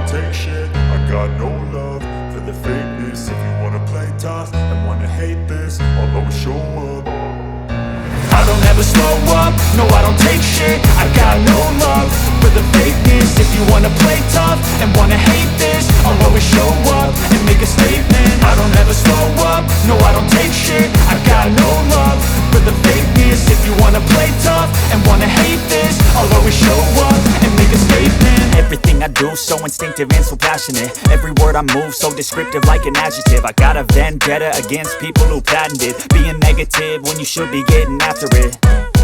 take shit. I got no love for the fakeness. If you wanna play tough and wanna hate this, I'll always show up. I don't ever slow up, no I don't take shit. I got no love for the fakeness. If you wanna play tough and wanna hate this, I'll always show up and make a statement. I don't ever slow up, no I don't take shit. I got no love for the fakeness. If you wanna play tough and wanna hate this, I'll always show up and make a statement. Everything I do so instinctive and so passionate. Every word I move so descriptive like an adjective. I got a vendetta against people who patented being negative when you should be getting after it.